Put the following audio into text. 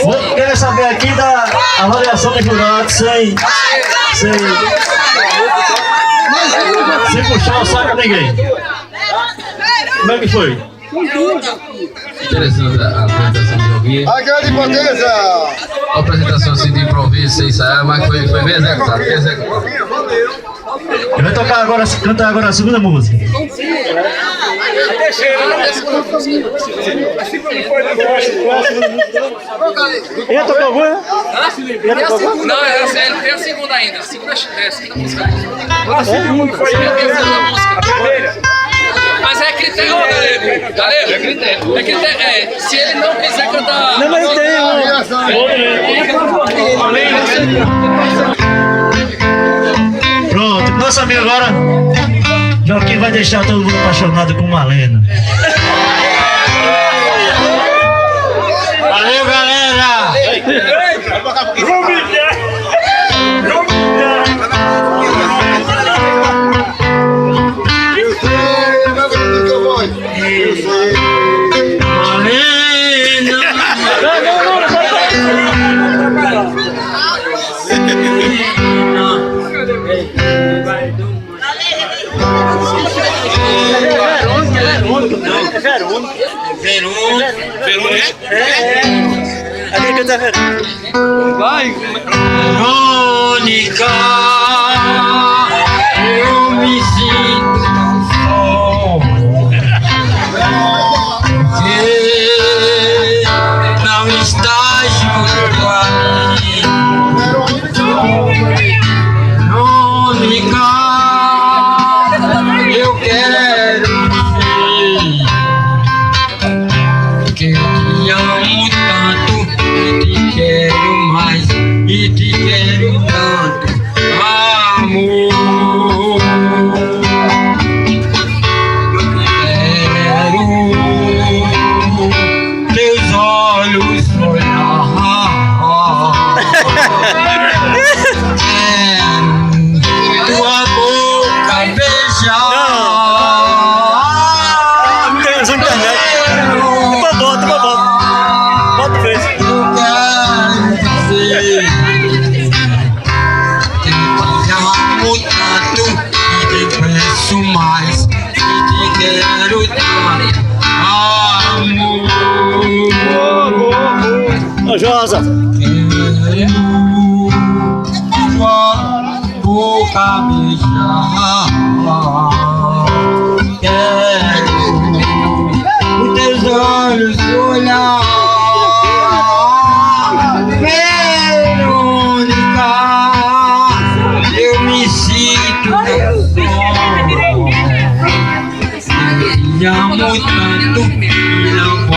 Vou querer saber aqui da avaliação do jurado sem puxar o saco de ninguém. Como é que foi? Interessante a apresentação de ouvir. A grande potência! A apresentação assim de improviso, sem ensaiar, mas foi bem executado. Ele vai cantar agora a segunda música. Ia tocar alguma? Não, ele tem a segunda ainda. A segunda música. A segunda música. Mas é critério, galera. É critério. É critério. Se ele não quiser cantar. Não, mas tem Pronto, nosso amigo agora, Joaquim vai deixar todo mundo apaixonado com Malena. Valeu, galera! Eu sei, vai fazer o seu voz. Eu sei. Malena! Ali canta Verônica. Vai! Verônica, eu me sinto tão só. Porque não está junto a mim. Verônica, eu quero dizer que eu te amo tanto e te quero mais e te quero tanto, amor. Eu quero teus olhos olhar, quero tua boca beijar. Mais e te quero tanto, amor. Ô Josa, quero tua boca beijar, quero os teus olhos olhar.